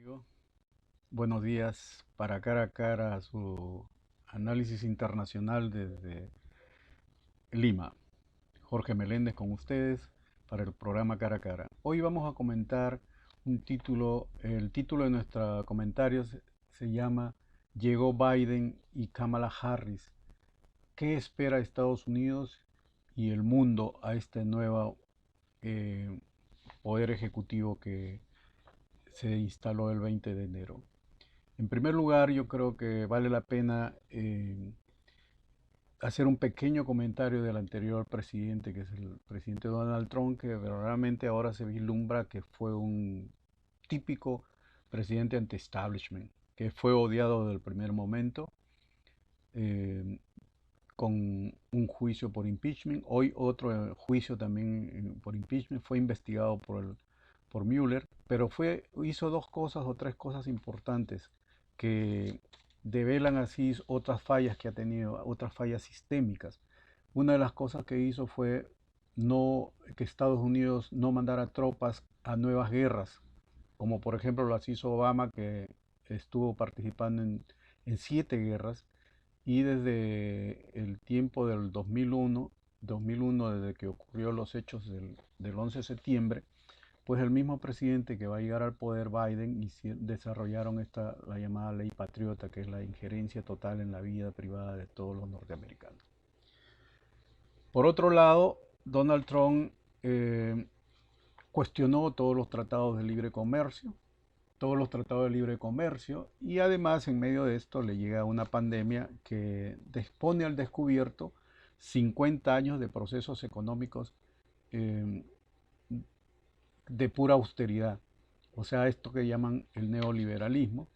amigo. Buenos días para cara a cara a su análisis internacional desde Lima. Jorge Meléndez con ustedes para el programa Cara a Cara. Hoy vamos a comentar el título de nuestro comentario se llama Llegó Biden y Kamala Harris. ¿Qué espera Estados Unidos y el mundo a este nuevo eh, poder ejecutivo que se instaló el 20 de enero? En primer lugar, yo creo que vale la pena hacer un pequeño comentario del anterior presidente, que es el presidente Donald Trump, que verdaderamente ahora se vislumbra que fue un típico presidente anti-establishment, que fue odiado desde el primer momento, eh, con un juicio por impeachment. Hoy otro juicio también por impeachment, fue investigado por Mueller, pero hizo dos cosas o tres cosas importantes que develan así otras fallas que ha tenido, otras fallas sistémicas. Una de las cosas que hizo fue que Estados Unidos no mandara tropas a nuevas guerras, como por ejemplo las hizo Obama, que estuvo participando en 7 guerras, y desde el tiempo del 2001, desde que ocurrió los hechos del 11 de septiembre, pues el mismo presidente que va a llegar al poder, Biden, desarrollaron la llamada ley patriota, que es la injerencia total en la vida privada de todos los norteamericanos. Por otro lado, Donald Trump cuestionó todos los tratados de libre comercio, y además en medio de esto le llega una pandemia que expone al descubierto 50 años de procesos económicos eh, de pura austeridad, o sea, esto que llaman el neoliberalismo,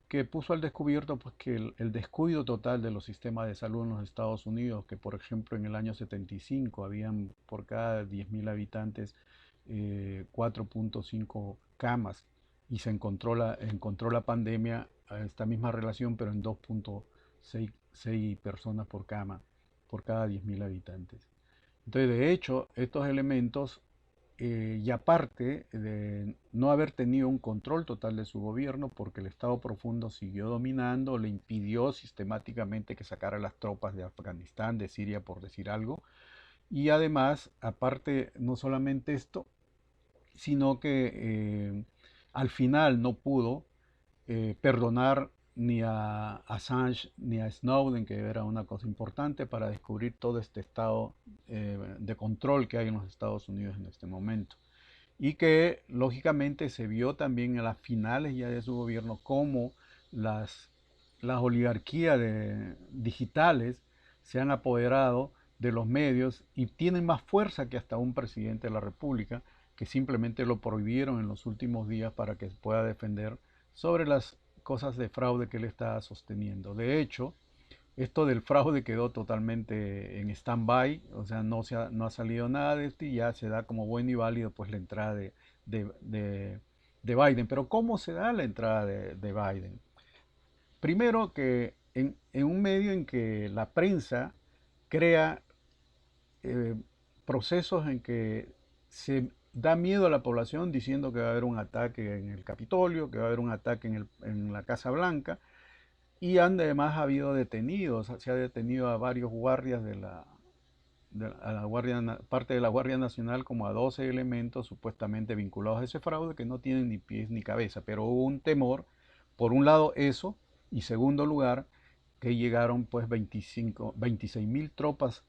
que puso al descubierto pues, que el descuido total de los sistemas de salud en los Estados Unidos, que por ejemplo en el año 75 habían por cada 10.000 habitantes 4.5 camas, y se encontró la pandemia a esta misma relación, pero en 2.6 personas por cama por cada 10.000 habitantes. Entonces, de hecho, estos elementos, y aparte de no haber tenido un control total de su gobierno, porque el Estado profundo siguió dominando, le impidió sistemáticamente que sacara las tropas de Afganistán, de Siria, por decir algo. Y además, aparte, no solamente esto, sino que al final no pudo perdonar ni a Assange ni a Snowden, que era una cosa importante para descubrir todo este estado de control que hay en los Estados Unidos en este momento. Y que lógicamente se vio también en las finales ya de su gobierno cómo las, las oligarquías digitales se han apoderado de los medios y tienen más fuerza que hasta un presidente de la República, que simplemente lo prohibieron en los últimos días para que pueda defender sobre las cosas de fraude que él está sosteniendo. De hecho, esto del fraude quedó totalmente en stand-by, o sea, no ha salido nada de esto, y ya se da como bueno y válido pues la entrada de, de- de Biden. Pero ¿cómo se da la entrada de Biden? Primero que en un medio en que la prensa crea eh, procesos en que se da miedo a la población diciendo que va a haber un ataque en el Capitolio, que va a haber un ataque en la Casa Blanca, y además ha habido detenidos, se ha detenido a varios guardias a la parte de la Guardia Nacional, como a 12 elementos supuestamente vinculados a ese fraude, que no tienen ni pies ni cabeza. Pero hubo un temor, por un lado eso, y segundo lugar, que llegaron pues 26.000 tropas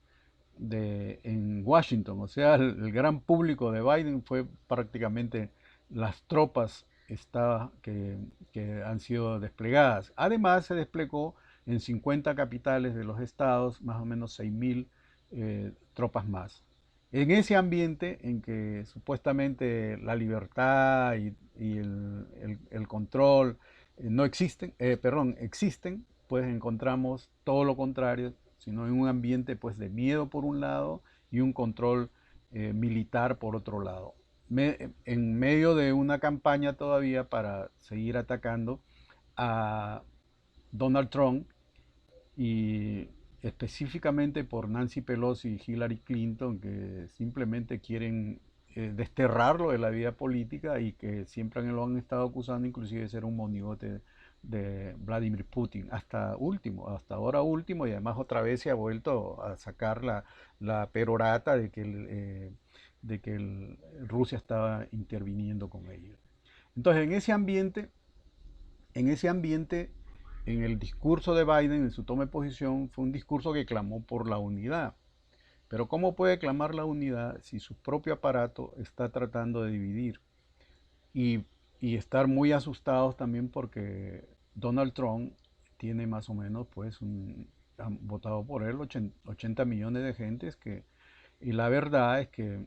en Washington. O sea, el gran público de Biden fue prácticamente las tropas que han sido desplegadas. Además, se desplegó en 50 capitales de los estados más o menos 6.000 tropas más. En ese ambiente en que supuestamente la libertad y el control no existen, perdón, existen, pues encontramos todo lo contrario, sino en un ambiente pues de miedo por un lado y un control militar por otro lado. En medio de una campaña todavía para seguir atacando a Donald Trump, y específicamente por Nancy Pelosi y Hillary Clinton, que simplemente quieren desterrarlo de la vida política y que siempre lo han estado acusando inclusive de ser un monigote de Vladimir Putin, hasta ahora último, y además otra vez se ha vuelto a sacar la perorata de que Rusia estaba interviniendo con ellos. Entonces, en ese ambiente, en el discurso de Biden, en su toma de posición, fue un discurso que clamó por la unidad. Pero ¿cómo puede clamar la unidad si su propio aparato está tratando de dividir? Y, y estar muy asustados también porque Donald Trump tiene más o menos, pues, han votado por él 80 millones de gentes y la verdad es que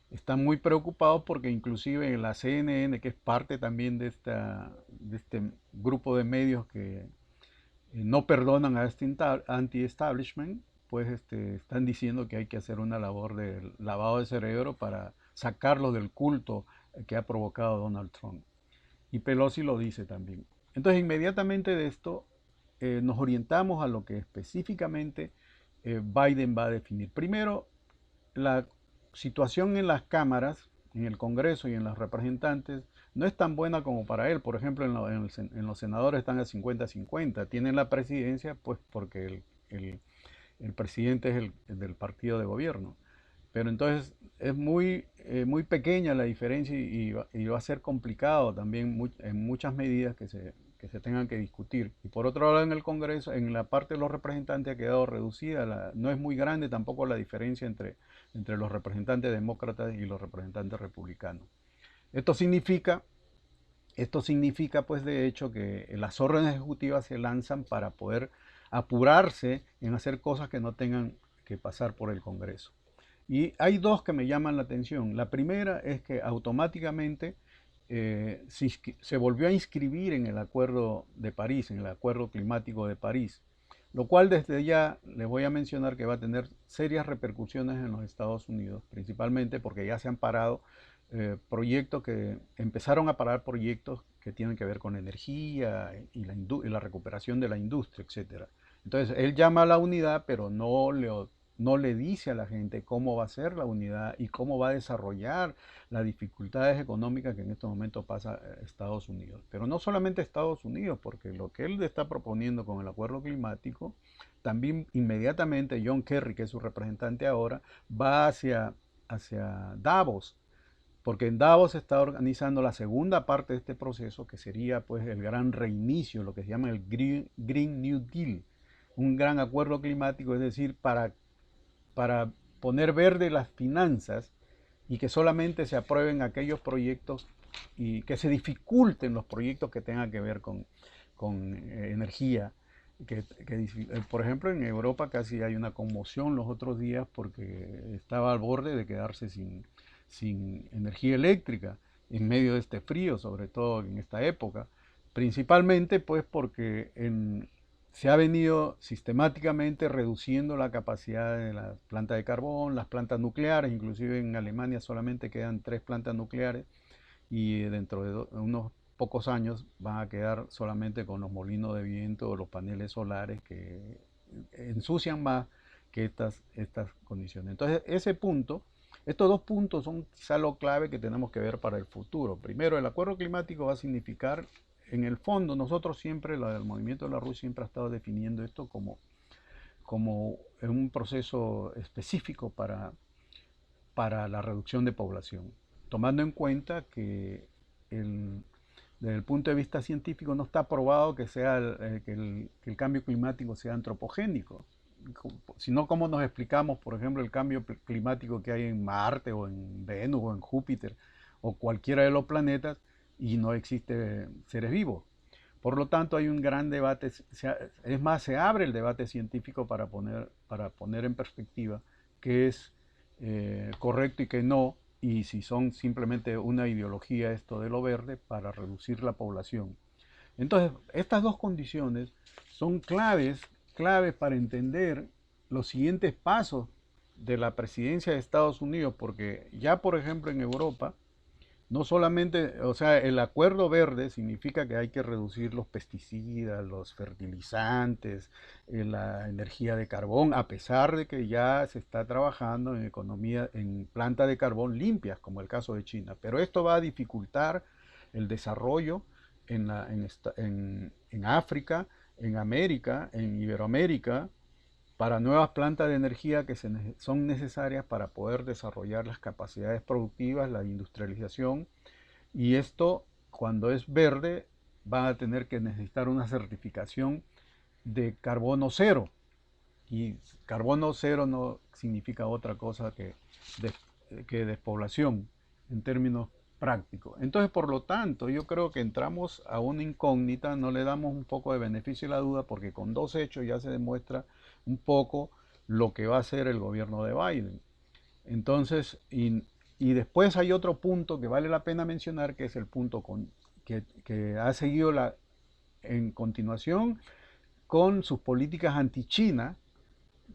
están muy preocupados porque inclusive en la CNN, que es parte también de este grupo de medios que no perdonan a este anti-establishment, pues están diciendo que hay que hacer una labor de lavado de cerebro para sacarlo del culto que ha provocado Donald Trump. Y Pelosi lo dice también. Entonces, inmediatamente de esto nos orientamos a lo que específicamente Biden va a definir. Primero, la situación en las cámaras, en el Congreso y en los representantes, no es tan buena como para él. Por ejemplo, en los senadores están a 50-50. Tienen la presidencia, pues porque el presidente es el del partido de gobierno. Pero entonces es muy pequeña la diferencia y va a ser complicado también en muchas medidas que se tengan que discutir. Y por otro lado, en el Congreso, en la parte de los representantes ha quedado reducida. No es muy grande tampoco la diferencia entre los representantes demócratas y los representantes republicanos. Esto significa, esto significa pues de hecho que las órdenes ejecutivas se lanzan para poder apurarse en hacer cosas que no tengan que pasar por el Congreso. Y hay dos que me llaman la atención. La primera es que automáticamente se volvió a inscribir en el Acuerdo de París, en el Acuerdo Climático de París, lo cual desde ya les voy a mencionar que va a tener serias repercusiones en los Estados Unidos, principalmente porque ya se han parado proyectos que empezaron a parar proyectos que tienen que ver con energía y la recuperación de la industria, etcétera. Entonces, él llama a la unidad, pero no le dice a la gente cómo va a ser la unidad y cómo va a desarrollar las dificultades económicas que en estos momentos pasa Estados Unidos. Pero no solamente Estados Unidos, porque lo que él está proponiendo con el acuerdo climático, también inmediatamente John Kerry, que es su representante ahora, va hacia Davos, porque en Davos se está organizando la segunda parte de este proceso, que sería pues el gran reinicio, lo que se llama el Green New Deal, un gran acuerdo climático, es decir, para poner verde las finanzas y que solamente se aprueben aquellos proyectos y que se dificulten los proyectos que tengan que ver con energía. Por ejemplo, en Europa casi hay una conmoción los otros días porque estaba al borde de quedarse sin energía eléctrica en medio de este frío, sobre todo en esta época. Principalmente pues porque se ha venido sistemáticamente reduciendo la capacidad de las plantas de carbón, las plantas nucleares, inclusive en Alemania solamente quedan 3 plantas nucleares y dentro de unos pocos años van a quedar solamente con los molinos de viento o los paneles solares que ensucian más que estas condiciones. Entonces, estos dos puntos son quizá lo clave que tenemos que ver para el futuro. Primero, el acuerdo climático va a significar, en el fondo, nosotros siempre, el movimiento de la Rusia siempre ha estado definiendo esto como un proceso específico para la reducción de población, tomando en cuenta que desde el punto de vista científico no está probado que el cambio climático sea antropogénico, sino cómo nos explicamos, por ejemplo, el cambio climático que hay en Marte o en Venus o en Júpiter o cualquiera de los planetas y no existe seres vivos. Por lo tanto, hay un gran debate, es más, se abre el debate científico para poner en perspectiva qué es correcto y qué no, y si son simplemente una ideología esto de lo verde para reducir la población. Entonces, estas dos condiciones son claves para entender los siguientes pasos de la presidencia de Estados Unidos, porque ya, por ejemplo, en Europa, No solamente, o sea, el acuerdo verde significa que hay que reducir los pesticidas, los fertilizantes, la energía de carbón, a pesar de que ya se está trabajando en economía, en plantas de carbón limpias, como el caso de China. Pero esto va a dificultar el desarrollo en África, en América, en Iberoamérica, para nuevas plantas de energía que son necesarias para poder desarrollar las capacidades productivas, la industrialización. Y esto, cuando es verde, van a tener que necesitar una certificación de carbono cero. Y carbono cero no significa otra cosa que despoblación en términos prácticos. Entonces, por lo tanto, yo creo que entramos a una incógnita, no le damos un poco de beneficio a la duda, porque con dos hechos ya se demuestra un poco lo que va a hacer el gobierno de Biden. Entonces, y después hay otro punto que vale la pena mencionar, que es el punto que ha seguido en continuación con sus políticas anti-China.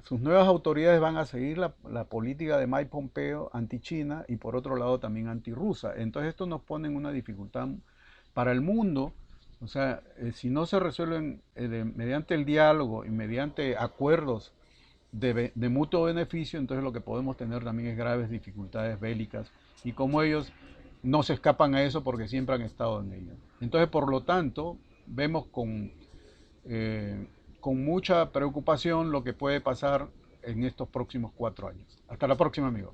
Sus nuevas autoridades van a seguir la política de Mike Pompeo anti-China y por otro lado también anti-rusa. Entonces esto nos pone en una dificultad para el mundo. O sea, si no se resuelven mediante el diálogo y mediante acuerdos de mutuo beneficio, entonces lo que podemos tener también es graves dificultades bélicas y como ellos no se escapan a eso porque siempre han estado en ello. Entonces, por lo tanto, vemos eh, con mucha preocupación lo que puede pasar en estos próximos 4 años. Hasta la próxima, amigo.